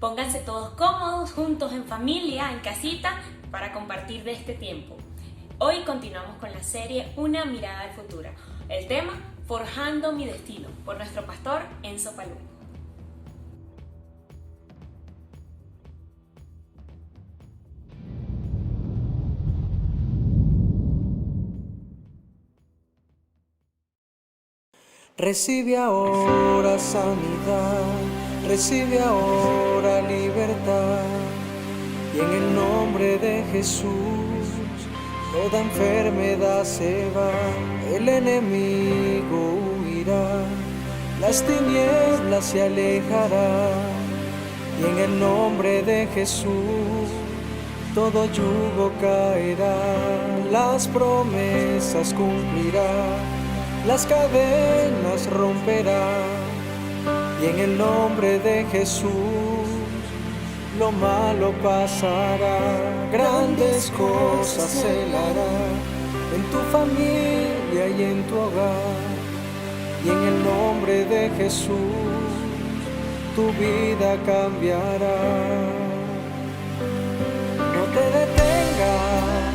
Pónganse todos cómodos, juntos en familia, en casita, para compartir de este tiempo. Hoy continuamos con la serie Una mirada al futuro. El tema, Forjando mi destino, por nuestro pastor Enzo Palú. Recibe ahora sanidad, recibe ahora libertad, y en el nombre de Jesús toda enfermedad se va, el enemigo huirá, las tinieblas se alejarán, y en el nombre de Jesús todo yugo caerá, las promesas cumplirá, las cadenas romperá, y en el nombre de Jesús lo malo pasará, grandes cosas se harán en tu familia y en tu hogar, y en el nombre de Jesús tu vida cambiará. No te detengas,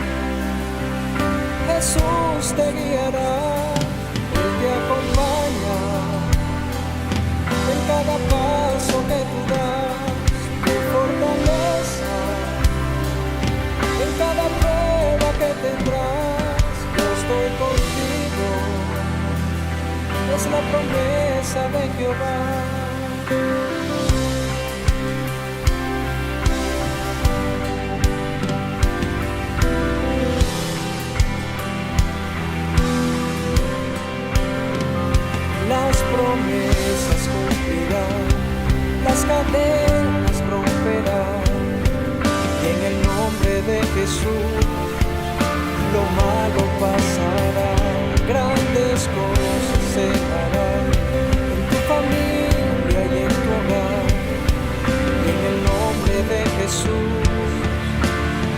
Jesús te guiará, te acompaña en cada paso que tú das, tu fortaleza en cada prueba que tendrás. Yo estoy contigo, es la promesa de Jehová. Las promesas cumplirán, las cadenas romperán, y en el nombre de Jesús lo malo pasará, grandes cosas se harán en tu familia y en tu hogar, y en el nombre de Jesús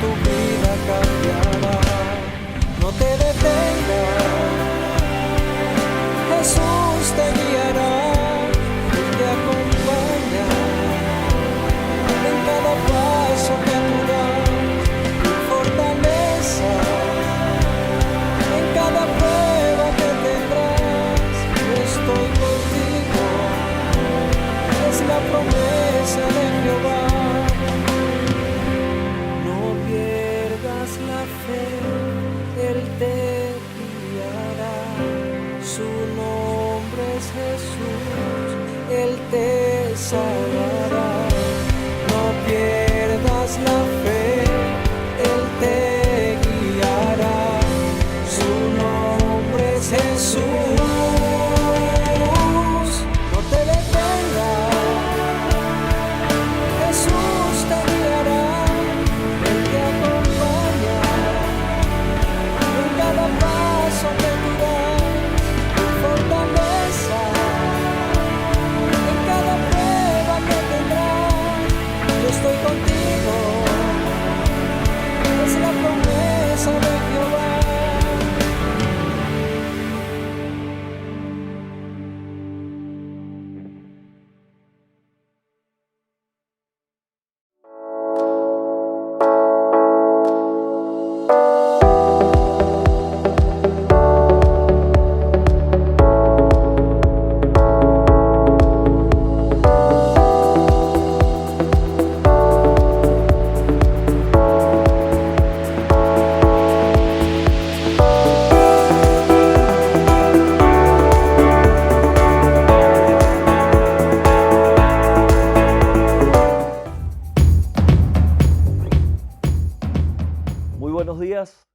tu vida cambiará. No te detengas, Jesús te guiará, Él te acompaña en cada paso que tú das, tu fortaleza en cada prueba que tendrás. Yo estoy contigo, es la promesa de Jehová. No pierdas la fe, Él te guiará. Su nombre es Jesús, Él te salvará. No pierdas la fe, Él te guiará. Su nombre es Jesús. No te detengas, Jesús te guiará, Él te acompaña en cada paso que tú das, fortaleza en cada prueba que tendrás. Yo estoy contigo, es la promesa de Jehová. Muy buenos días,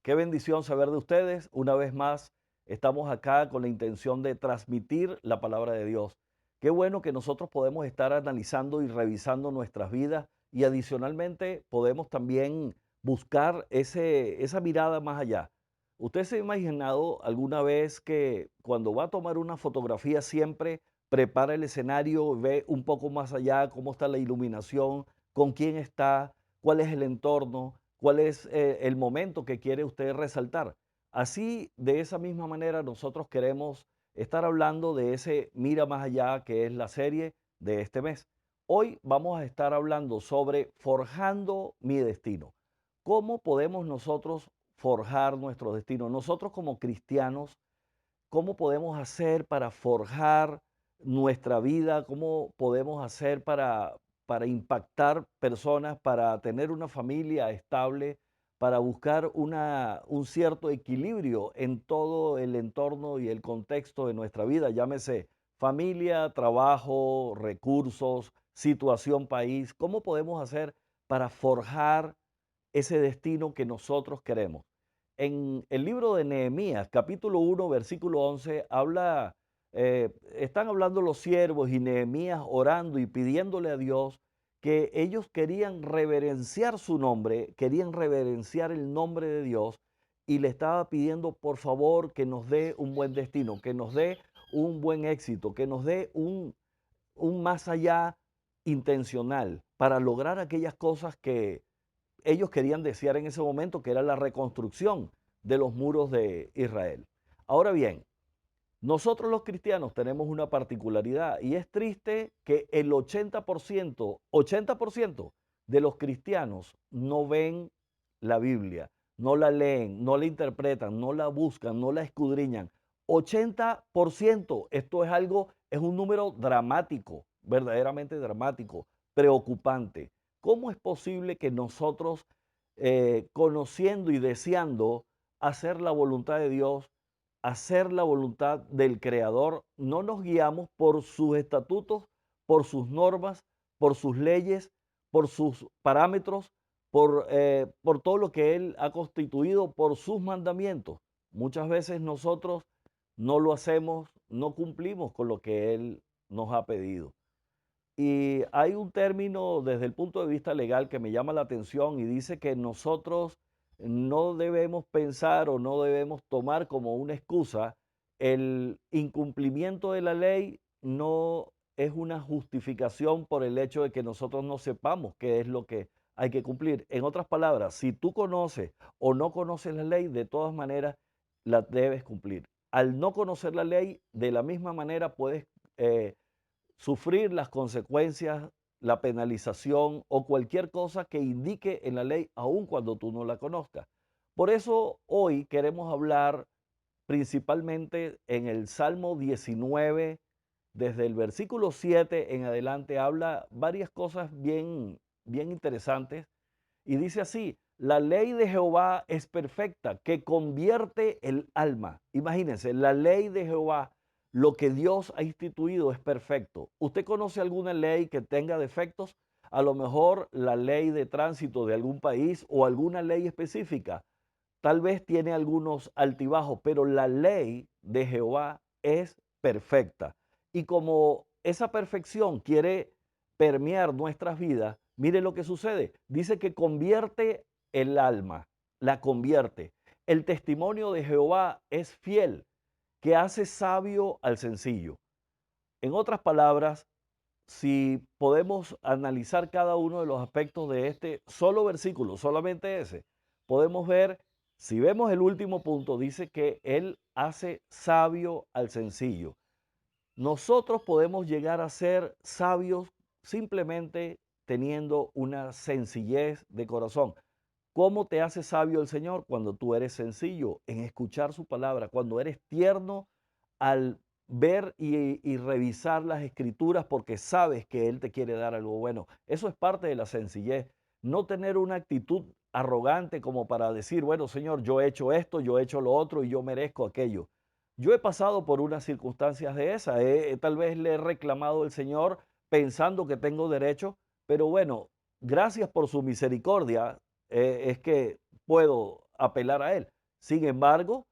qué bendición saber de ustedes. Una vez más, estamos acá con la intención de transmitir la palabra de Dios. Qué bueno que nosotros podemos estar analizando y revisando nuestras vidas y adicionalmente podemos también buscar esa mirada más allá. ¿Usted se ha imaginado alguna vez que cuando va a tomar una fotografía siempre prepara el escenario, ve un poco más allá cómo está la iluminación, con quién está, cuál es el entorno? ¿Cuál es el momento que quiere usted resaltar? Así, de esa misma manera, nosotros queremos estar hablando de ese Mira Más Allá, que es la serie de este mes. Hoy vamos a estar hablando sobre forjando mi destino. ¿Cómo podemos nosotros forjar nuestro destino? Nosotros como cristianos, ¿cómo podemos hacer para forjar nuestra vida? ¿Cómo podemos hacer para impactar personas, para tener una familia estable, para buscar un cierto equilibrio en todo el entorno y el contexto de nuestra vida? Llámese familia, trabajo, recursos, situación país. ¿Cómo podemos hacer para forjar ese destino que nosotros queremos? En el libro de Nehemías, capítulo 1, versículo 11, están hablando los siervos y Nehemías orando y pidiéndole a Dios que ellos querían reverenciar su nombre, querían reverenciar el nombre de Dios y le estaba pidiendo por favor que nos dé un buen destino, que nos dé un buen éxito, que nos dé un más allá intencional para lograr aquellas cosas que ellos querían desear en ese momento, que era la reconstrucción de los muros de Israel. Ahora bien, nosotros los cristianos tenemos una particularidad y es triste que el 80% de los cristianos no ven la Biblia, no la leen, no la interpretan, no la buscan, no la escudriñan. 80%, esto es algo, es un número dramático, verdaderamente dramático, preocupante. ¿Cómo es posible que nosotros, conociendo y deseando hacer la voluntad de Dios, hacer la voluntad del Creador, no nos guiamos por sus estatutos, por sus normas, por sus leyes, por sus parámetros, por todo lo que Él ha constituido, por sus mandamientos? Muchas veces nosotros no lo hacemos, no cumplimos con lo que Él nos ha pedido. Y hay un término desde el punto de vista legal que me llama la atención y dice que nosotros no debemos pensar o no debemos tomar como una excusa el incumplimiento de la ley. No es una justificación por el hecho de que nosotros no sepamos qué es lo que hay que cumplir. En otras palabras, si tú conoces o no conoces la ley, de todas maneras la debes cumplir. Al no conocer la ley, de la misma manera puedes sufrir las consecuencias, la penalización o cualquier cosa que indique en la ley, aun cuando tú no la conozcas. Por eso hoy queremos hablar principalmente en el Salmo 19, desde el versículo 7 en adelante, habla varias cosas bien interesantes y dice así: la ley de Jehová es perfecta, que convierte el alma. Imagínense, la ley de Jehová, lo que Dios ha instituido es perfecto. ¿Usted conoce alguna ley que tenga defectos? A lo mejor la ley de tránsito de algún país o alguna ley específica. Tal vez tiene algunos altibajos, pero la ley de Jehová es perfecta. Y como esa perfección quiere permear nuestras vidas, mire lo que sucede. Dice que convierte el alma, la convierte. El testimonio de Jehová es fiel, que hace sabio al sencillo. En otras palabras, si podemos analizar cada uno de los aspectos de este solo versículo, solamente ese, podemos ver, si vemos el último punto, dice que Él hace sabio al sencillo. Nosotros podemos llegar a ser sabios simplemente teniendo una sencillez de corazón. ¿Cómo te hace sabio el Señor? Cuando tú eres sencillo en escuchar su palabra, cuando eres tierno al ver y revisar las escrituras porque sabes que Él te quiere dar algo bueno. Eso es parte de la sencillez. No tener una actitud arrogante como para decir, bueno, Señor, yo he hecho esto, yo he hecho lo otro y yo merezco aquello. Yo he pasado por unas circunstancias de esas. Tal vez le he reclamado al Señor pensando que tengo derecho, pero bueno, gracias por su misericordia, es que puedo apelar a Él. Sin embargo,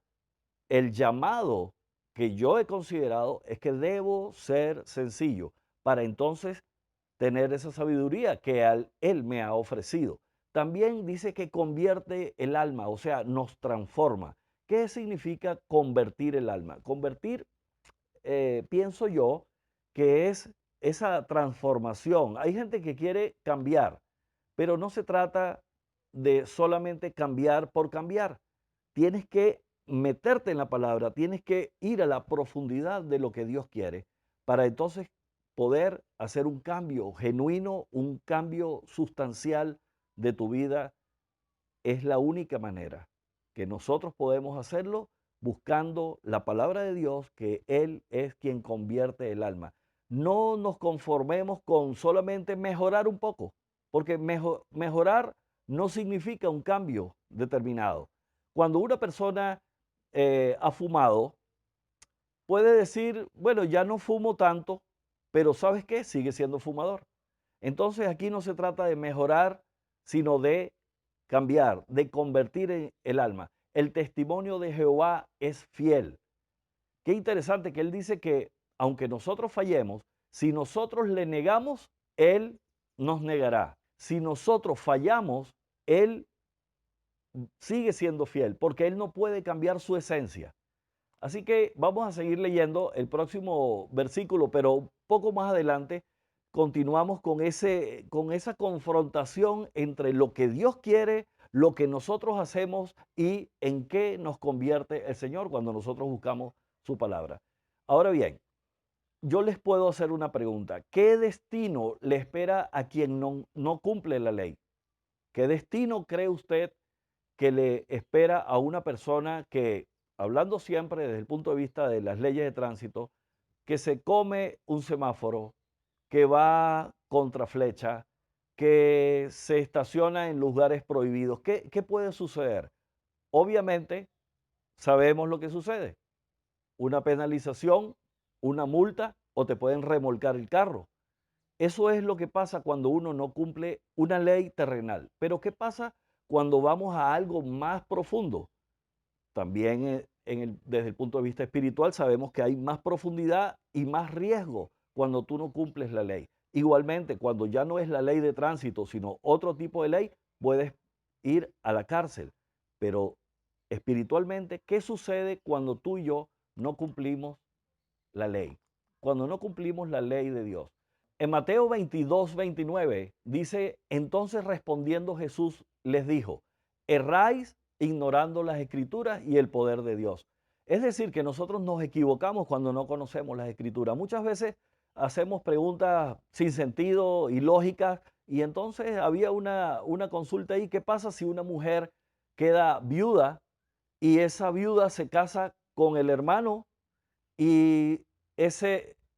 el llamado que yo he considerado es que debo ser sencillo para entonces tener esa sabiduría que Él me ha ofrecido. También dice que convierte el alma, o sea, nos transforma. ¿Qué significa convertir el alma? Convertir, pienso yo, que es esa transformación. Hay gente que quiere cambiar, pero no se trata de solamente cambiar por cambiar. Tienes que meterte en la palabra, tienes que ir a la profundidad de lo que Dios quiere para entonces poder hacer un cambio genuino, un cambio sustancial de tu vida, es la única manera que nosotros podemos hacerlo buscando la palabra de Dios, que Él es quien convierte el alma. No nos conformemos con solamente mejorar un poco, porque mejorar no significa un cambio determinado. Cuando una persona ha fumado, puede decir, bueno, ya no fumo tanto, pero ¿sabes qué? Sigue siendo fumador. Entonces aquí no se trata de mejorar, sino de cambiar, de convertir en el alma. El testimonio de Jehová es fiel. Qué interesante que él dice que aunque nosotros fallemos, si nosotros le negamos, él nos negará. Si nosotros fallamos, él sigue siendo fiel, porque él no puede cambiar su esencia. Así que vamos a seguir leyendo el próximo versículo, pero poco más adelante continuamos con esa confrontación entre lo que Dios quiere, lo que nosotros hacemos y en qué nos convierte el Señor cuando nosotros buscamos su palabra. Ahora bien, yo les puedo hacer una pregunta. ¿Qué destino le espera a quien no cumple la ley? ¿Qué destino cree usted que le espera a una persona que, hablando siempre desde el punto de vista de las leyes de tránsito, que se come un semáforo, que va contra flecha, que se estaciona en lugares prohibidos? ¿Qué puede suceder? Obviamente, sabemos lo que sucede. Una penalización, una multa o te pueden remolcar el carro. Eso es lo que pasa cuando uno no cumple una ley terrenal. Pero ¿qué pasa cuando vamos a algo más profundo? También desde el punto de vista espiritual sabemos que hay más profundidad y más riesgo cuando tú no cumples la ley. Igualmente, cuando ya no es la ley de tránsito, sino otro tipo de ley, puedes ir a la cárcel. Pero espiritualmente, ¿qué sucede cuando tú y yo no cumplimos la ley? Cuando no cumplimos la ley de Dios. En Mateo 22, 29 dice, entonces respondiendo Jesús les dijo, erráis ignorando las escrituras y el poder de Dios. Es decir, que nosotros nos equivocamos cuando no conocemos las escrituras. Muchas veces hacemos preguntas sin sentido, ilógicas, y entonces había una consulta ahí. ¿Qué pasa si una mujer queda viuda y esa viuda se casa con el hermano y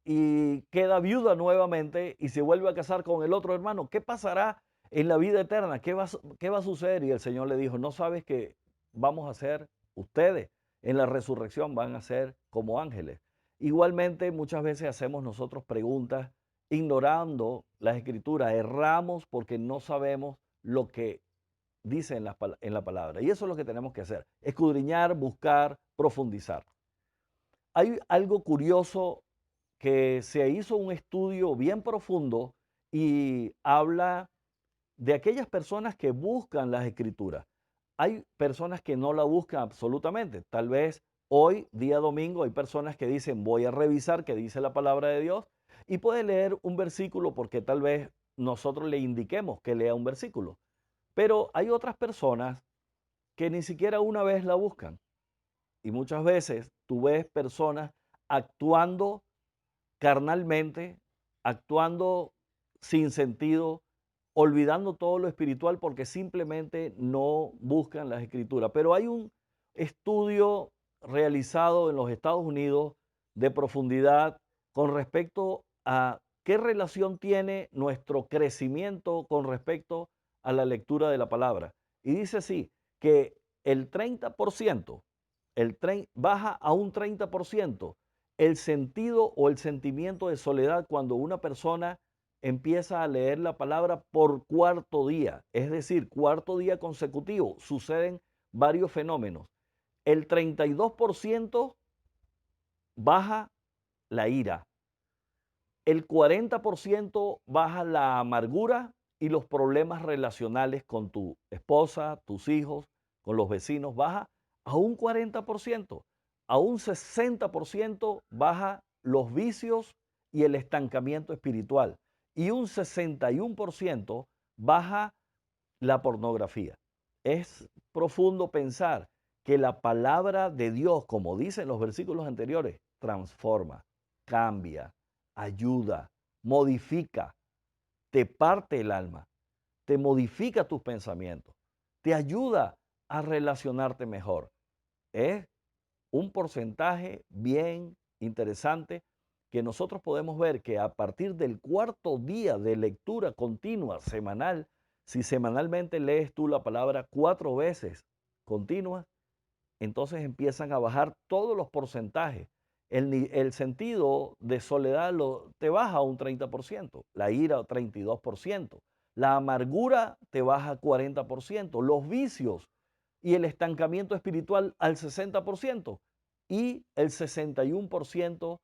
y queda viuda nuevamente y se vuelve a casar con el otro hermano? ¿Qué pasará en la vida eterna? ¿Qué va a suceder? Y el Señor le dijo, ¿no sabes que vamos a ser ustedes en la resurrección? Van a ser como ángeles. Igualmente, muchas veces hacemos nosotros preguntas ignorando las escrituras, erramos porque no sabemos lo que dice en la palabra. Y eso es lo que tenemos que hacer, escudriñar, buscar, profundizar. Hay algo curioso, que se hizo un estudio bien profundo y habla de aquellas personas que buscan las escrituras. Hay personas que no la buscan absolutamente. Tal vez hoy, día domingo, hay personas que dicen, voy a revisar qué dice la palabra de Dios, y puede leer un versículo porque tal vez nosotros le indiquemos que lea un versículo. Pero hay otras personas que ni siquiera una vez la buscan. Y muchas veces tú ves personas actuando carnalmente, actuando sin sentido, olvidando todo lo espiritual porque simplemente no buscan las escrituras. Pero hay un estudio realizado en los Estados Unidos de profundidad con respecto a qué relación tiene nuestro crecimiento con respecto a la lectura de la palabra. Y dice así, que el 30%, baja a un 30% el sentido o el sentimiento de soledad cuando una persona empieza a leer la palabra por cuarto día, es decir, cuarto día consecutivo. Suceden varios fenómenos. El 32% baja la ira, el 40% baja la amargura y los problemas relacionales con tu esposa, tus hijos, con los vecinos, baja a un 40%. A un 60% baja los vicios y el estancamiento espiritual. Y un 61% baja la pornografía. Es profundo pensar que la palabra de Dios, como dicen los versículos anteriores, transforma, cambia, ayuda, modifica, te parte el alma, te modifica tus pensamientos, te ayuda a relacionarte mejor. Es un porcentaje bien interesante que nosotros podemos ver que a partir del cuarto día de lectura continua semanal, si semanalmente lees tú la palabra 4 veces continuas, entonces empiezan a bajar todos los porcentajes. El sentido de soledad te baja a un 30%, la ira 32%, la amargura te baja 40%, los vicios y el estancamiento espiritual al 60% y el 61%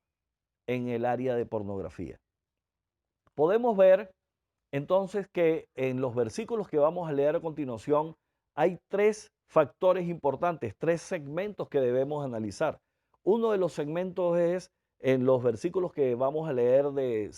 en el área de pornografía. Podemos ver entonces que en los versículos que vamos a leer a continuación hay 3 factores importantes, 3 segmentos que debemos analizar. Uno de los segmentos es en los versículos que vamos a leer de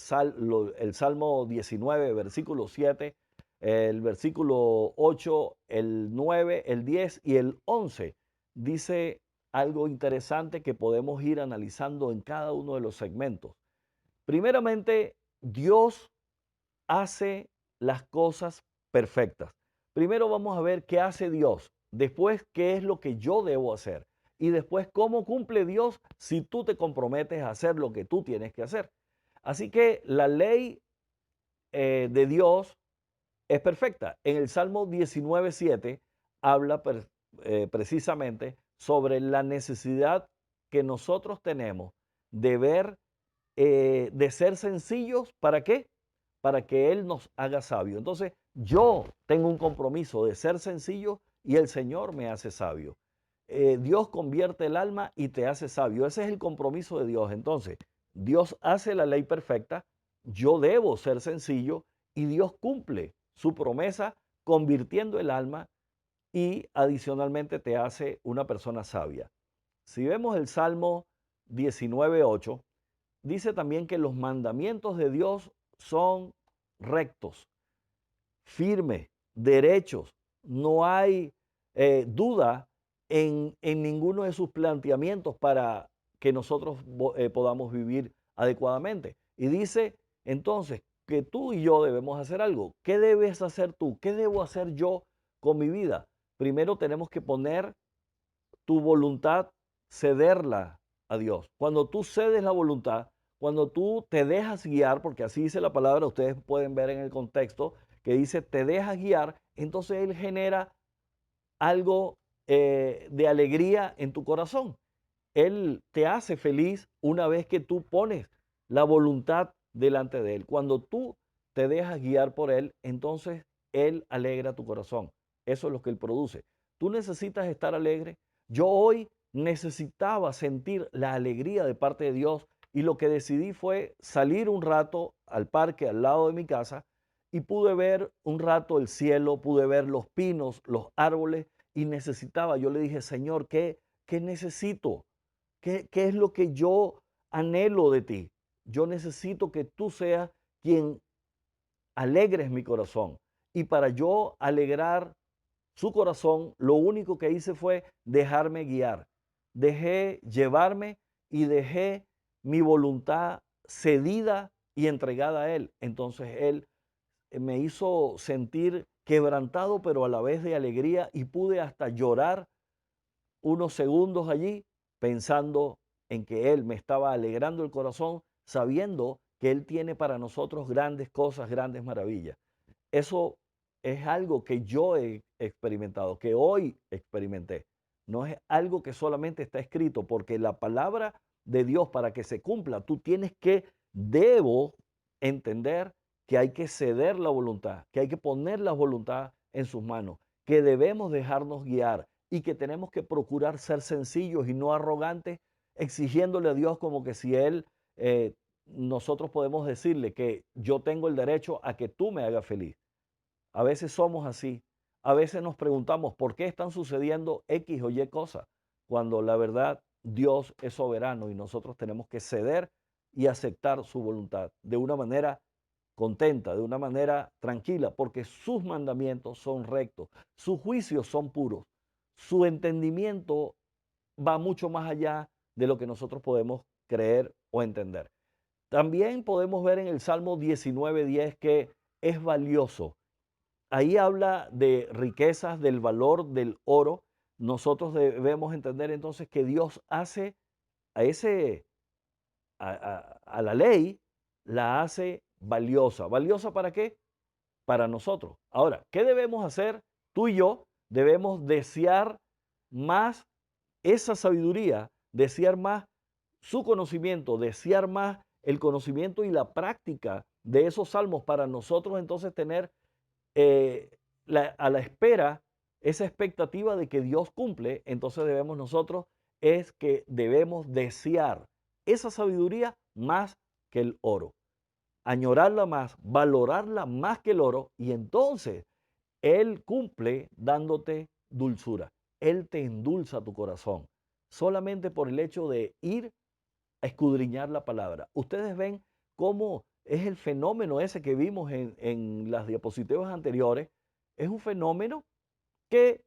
el Salmo 19, versículo 7, el versículo 8, el 9, el 10 y el 11. Dice algo interesante que podemos ir analizando en cada uno de los segmentos. Primeramente, Dios hace las cosas perfectas. Primero vamos a ver qué hace Dios, después qué es lo que yo debo hacer y después cómo cumple Dios si tú te comprometes a hacer lo que tú tienes que hacer. Así que la ley de Dios es perfecta. En el Salmo 19:7 habla precisamente sobre la necesidad que nosotros tenemos de ver, de ser sencillos. ¿Para qué? Para que Él nos haga sabio. Entonces, yo tengo un compromiso de ser sencillo y el Señor me hace sabio. Dios convierte el alma y te hace sabio. Ese es el compromiso de Dios. Entonces, Dios hace la ley perfecta, yo debo ser sencillo y Dios cumple su promesa convirtiendo el alma y adicionalmente te hace una persona sabia. Si vemos el Salmo 19:8, dice también que los mandamientos de Dios son rectos, firmes, derechos. No hay duda en ninguno de sus planteamientos para que nosotros podamos vivir adecuadamente. Y dice entonces que tú y yo debemos hacer algo. ¿Qué debes hacer tú? ¿Qué debo hacer yo con mi vida? Primero tenemos que poner tu voluntad, cederla a Dios. Cuando tú cedes la voluntad, cuando tú te dejas guiar, porque así dice la palabra, ustedes pueden ver en el contexto que dice te dejas guiar, entonces Él genera algo de alegría en tu corazón. Él te hace feliz una vez que tú pones la voluntad delante de Él. Cuando tú te dejas guiar por Él, entonces Él alegra tu corazón. Eso es lo que Él produce. Tú necesitas estar alegre. Yo hoy necesitaba sentir la alegría de parte de Dios y lo que decidí fue salir un rato al parque al lado de mi casa y pude ver un rato el cielo, pude ver los pinos, los árboles y necesitaba, yo le dije, Señor, ¿qué necesito? ¿Qué es lo que yo anhelo de ti? Yo necesito que tú seas quien alegres mi corazón. Y para yo alegrar su corazón, lo único que hice fue dejarme guiar. Dejé llevarme y dejé mi voluntad cedida y entregada a Él. Entonces Él me hizo sentir quebrantado, pero a la vez de alegría y pude hasta llorar unos segundos allí pensando en que Él me estaba alegrando el corazón, sabiendo que Él tiene para nosotros grandes cosas, grandes maravillas. Eso es algo que yo he experimentado, que hoy experimenté. No es algo que solamente está escrito, porque la palabra de Dios para que se cumpla, tú tienes que, debo entender que hay que ceder la voluntad, que hay que poner la voluntad en sus manos, que debemos dejarnos guiar y que tenemos que procurar ser sencillos y no arrogantes, exigiéndole a Dios como que si Él, nosotros podemos decirle que yo tengo el derecho a que tú me hagas feliz. A veces somos así. A veces nos preguntamos por qué están sucediendo X o Y cosas, cuando la verdad Dios es soberano y nosotros tenemos que ceder y aceptar su voluntad de una manera contenta, de una manera tranquila, porque sus mandamientos son rectos, sus juicios son puros, su entendimiento va mucho más allá de lo que nosotros podemos creer o entender. También podemos ver en el Salmo 19:10 que es valioso. Ahí habla de riquezas, del valor del oro. Nosotros debemos entender entonces que Dios hace a ese a la ley, la hace valiosa. ¿Valiosa para qué? Para nosotros. Ahora, ¿qué debemos hacer? Tú y yo debemos desear más esa sabiduría, desear más su conocimiento, desear más el conocimiento y la práctica de esos salmos para nosotros entonces tener a la espera esa expectativa de que Dios cumple. Entonces debemos nosotros es que debemos desear esa sabiduría más que el oro, añorarla más, valorarla más que el oro, y entonces Él cumple dándote dulzura. Él te endulza tu corazón solamente por el hecho de ir a escudriñar la palabra. Ustedes ven cómo es el fenómeno ese que vimos en las diapositivas anteriores. Es un fenómeno que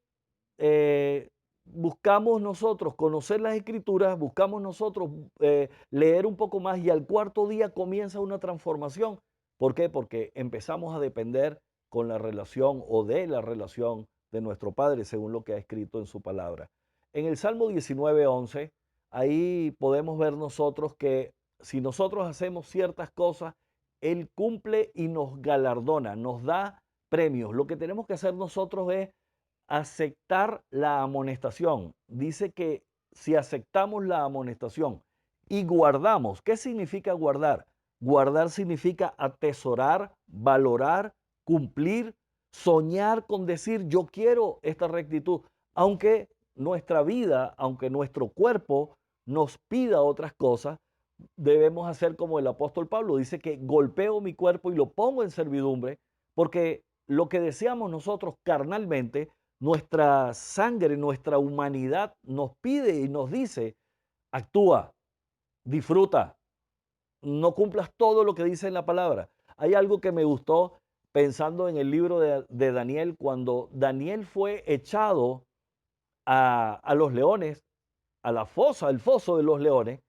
buscamos nosotros conocer las escrituras, buscamos nosotros leer un poco más, y al cuarto día comienza una transformación. ¿Por qué? Porque empezamos a depender con la relación o de la relación de nuestro Padre, según lo que ha escrito en su palabra. En el Salmo 19:11, ahí podemos ver nosotros que si nosotros hacemos ciertas cosas, Él cumple y nos galardona, nos da premios. Lo que tenemos que hacer nosotros es aceptar la amonestación. Dice que si aceptamos la amonestación y guardamos, ¿qué significa guardar? Guardar significa atesorar, valorar, cumplir, soñar con decir yo quiero esta rectitud, aunque nuestra vida, aunque nuestro cuerpo nos pida otras cosas. Debemos hacer como el apóstol Pablo dice, que golpeo mi cuerpo y lo pongo en servidumbre, porque lo que deseamos nosotros carnalmente, nuestra sangre, nuestra humanidad nos pide y nos dice, actúa, disfruta, no cumplas todo lo que dice en la palabra. Hay algo que me gustó pensando en el libro de Daniel, cuando Daniel fue echado a los leones, a la fosa, el foso de los leones.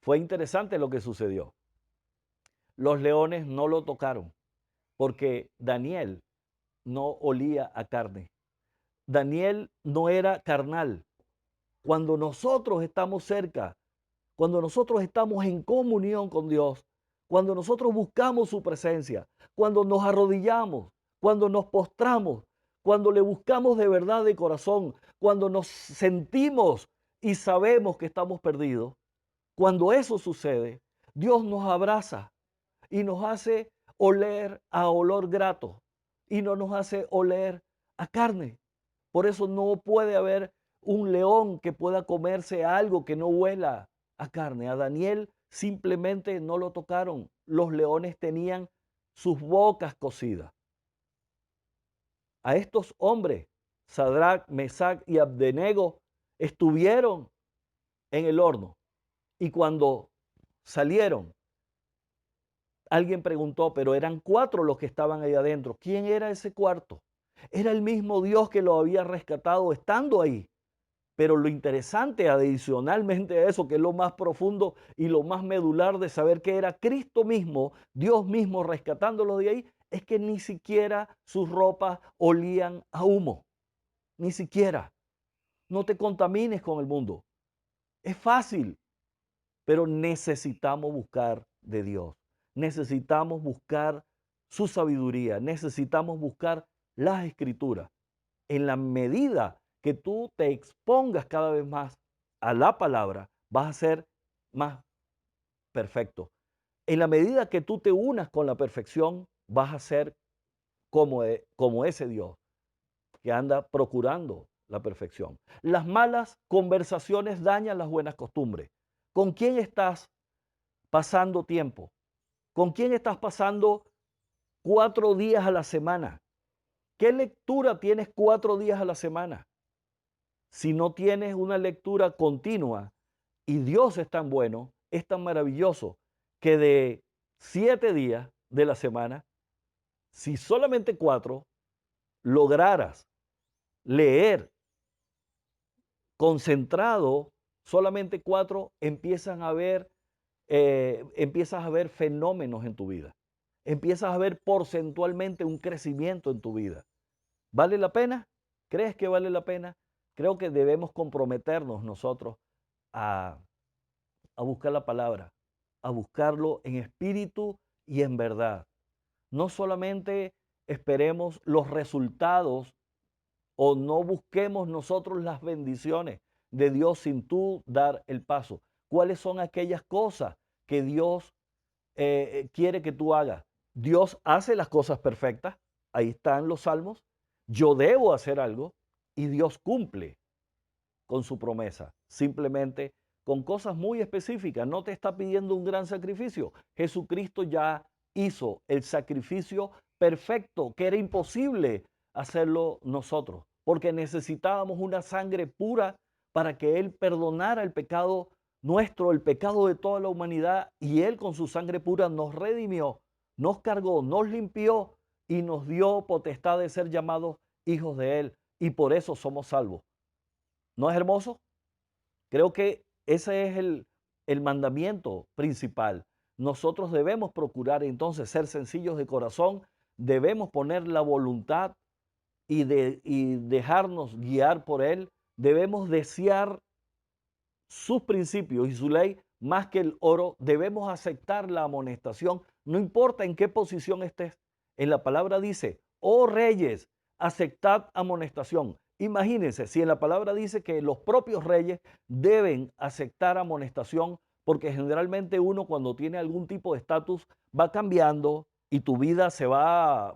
Fue interesante lo que sucedió. Los leones no lo tocaron porque Daniel no olía a carne. Daniel no era carnal. Cuando nosotros estamos cerca, cuando nosotros estamos en comunión con Dios, cuando nosotros buscamos su presencia, cuando nos arrodillamos, cuando nos postramos, cuando le buscamos de verdad de corazón, cuando nos sentimos y sabemos que estamos perdidos, cuando eso sucede, Dios nos abraza y nos hace oler a olor grato y no nos hace oler a carne. Por eso no puede haber un león que pueda comerse algo que no huela a carne. A Daniel simplemente no lo tocaron. Los leones tenían sus bocas cocidas. A estos hombres, Sadrach, Mesach y Abdenego, estuvieron en el horno, y cuando salieron, alguien preguntó, pero eran 4 los que estaban ahí adentro. ¿Quién era ese cuarto? Era el mismo Dios que lo había rescatado estando ahí. Pero lo interesante, adicionalmente a eso, que es lo más profundo y lo más medular de saber que era Cristo mismo, Dios mismo rescatándolo de ahí, es que ni siquiera sus ropas olían a humo. Ni siquiera. No te contamines con el mundo. Es fácil, pero necesitamos buscar de Dios. Necesitamos buscar su sabiduría. Necesitamos buscar las escrituras. En la medida que tú te expongas cada vez más a la palabra, vas a ser más perfecto. En la medida que tú te unas con la perfección, vas a ser como ese Dios que anda procurando la perfección. Las malas conversaciones dañan las buenas costumbres. ¿Con quién estás pasando tiempo? ¿Con quién estás pasando 4 días a la semana? ¿Qué lectura tienes 4 días a la semana? Si no tienes una lectura continua, y Dios es tan bueno, es tan maravilloso, que de 7 días de la semana, si solamente 4 lograras leer concentrado, solamente 4 empiezan a ver empiezas a ver fenómenos en tu vida. Empiezas a ver porcentualmente un crecimiento en tu vida. ¿Vale la pena? ¿Crees que vale la pena? Creo que debemos comprometernos nosotros a, a buscar la palabra, a buscarlo en espíritu y en verdad. No solamente esperemos los resultados o no busquemos nosotros las bendiciones de Dios sin tú dar el paso. ¿Cuáles son aquellas cosas que Dios quiere que tú hagas? Dios hace las cosas perfectas, ahí están los salmos. Yo debo hacer algo y Dios cumple con su promesa, simplemente con cosas muy específicas. No te está pidiendo un gran sacrificio. Jesucristo ya hizo el sacrificio perfecto, que era imposible hacerlo nosotros, porque necesitábamos una sangre pura para que Él perdonara el pecado nuestro, el pecado de toda la humanidad, y Él con su sangre pura nos redimió, nos cargó, nos limpió y nos dio potestad de ser llamados hijos de Él, y por eso somos salvos. ¿No es hermoso? Creo que ese es el mandamiento principal. Nosotros debemos procurar entonces ser sencillos de corazón, debemos poner la voluntad y dejarnos guiar por Él, debemos desear sus principios y su ley más que el oro, debemos aceptar la amonestación, no importa en qué posición estés. En la palabra dice, oh reyes, aceptad amonestación. Imagínense, si en la palabra dice que los propios reyes deben aceptar amonestación, porque generalmente uno cuando tiene algún tipo de estatus va cambiando y tu vida se va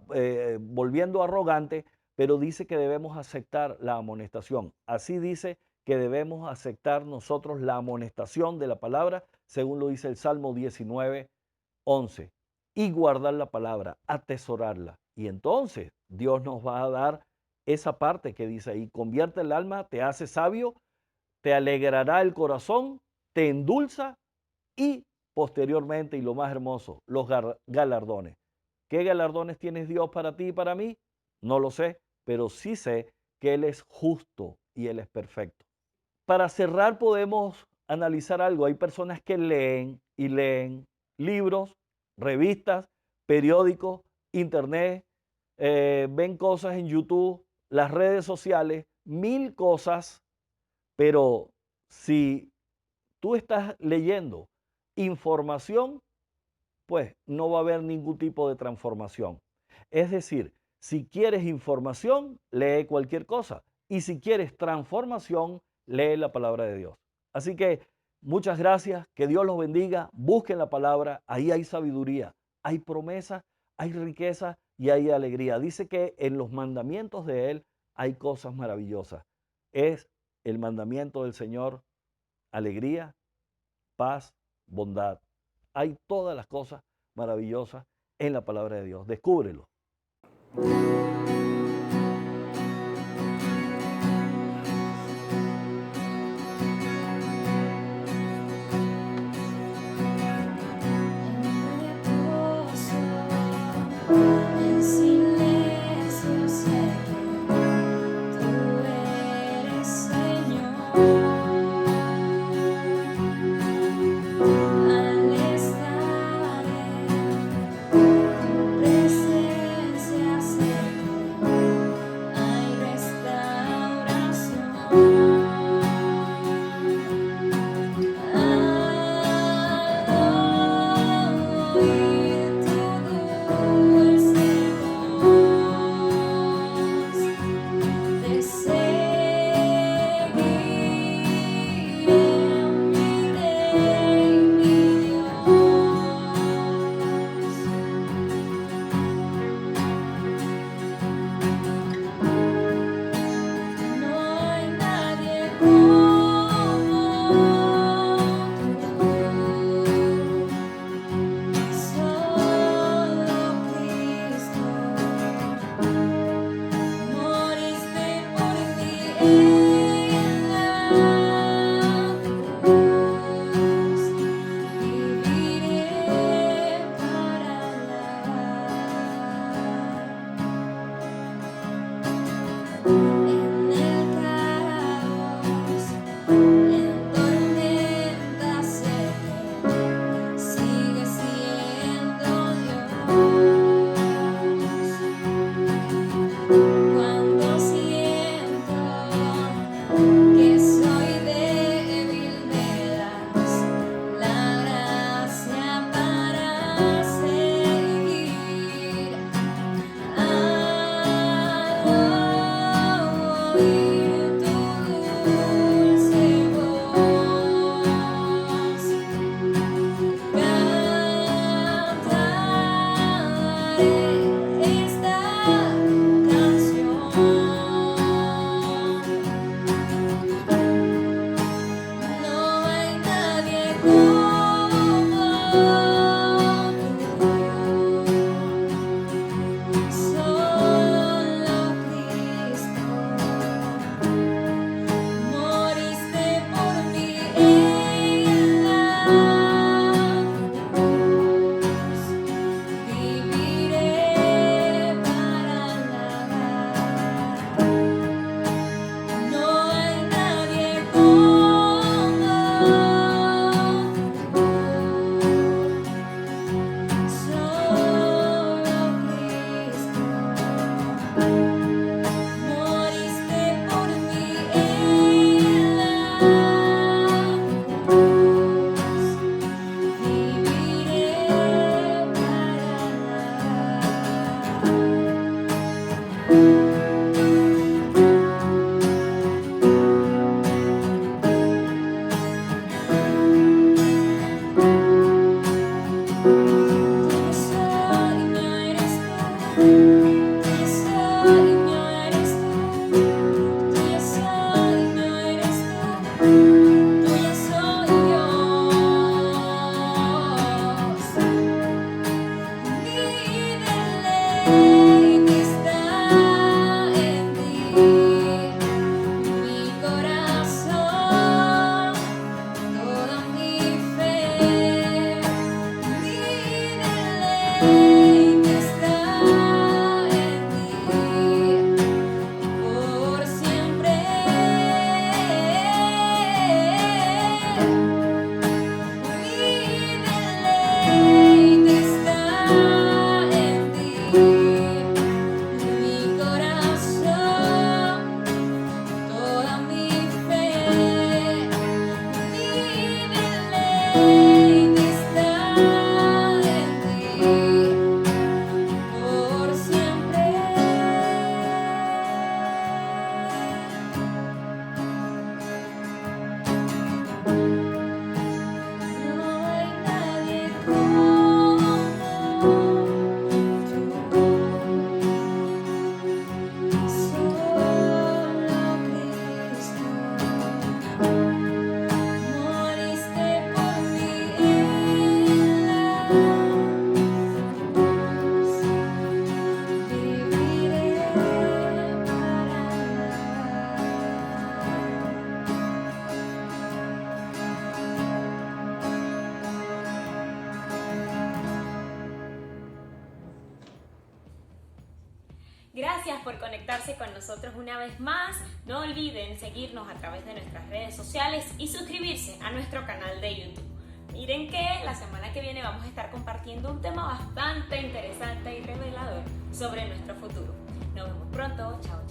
volviendo arrogante, pero dice que debemos aceptar la amonestación. Así dice que debemos aceptar nosotros la amonestación de la palabra, según lo dice el Salmo 19:11, y guardar la palabra, atesorarla. Y entonces Dios nos va a dar esa parte que dice ahí, convierte el alma, te hace sabio, te alegrará el corazón, te endulza y posteriormente, y lo más hermoso, los galardones. ¿Qué galardones tienes Dios para ti y para mí? No lo sé, pero sí sé que Él es justo y Él es perfecto. Para cerrar podemos analizar algo. Hay personas que leen y leen libros, revistas, periódicos, internet, ven cosas en YouTube, las redes sociales, mil cosas, pero si tú estás leyendo información, pues no va a haber ningún tipo de transformación. Es decir, si quieres información, lee cualquier cosa. Y si quieres transformación, lee la palabra de Dios. Así que muchas gracias, que Dios los bendiga, busquen la palabra, ahí hay sabiduría, hay promesa, hay riqueza y hay alegría. Dice que en los mandamientos de Él hay cosas maravillosas. Es el mandamiento del Señor, alegría, paz, bondad. Hay todas las cosas maravillosas en la palabra de Dios. Descúbrelo. En silencio sé que tú eres Señor. Al estar en tu presencia sé gracias por conectarse con nosotros una vez más. No olviden seguirnos a través de nuestras redes sociales y suscribirse a nuestro canal de YouTube. Miren que la semana que viene vamos a estar compartiendo un tema bastante interesante y revelador sobre nuestro futuro. Nos vemos pronto. Chao, chao.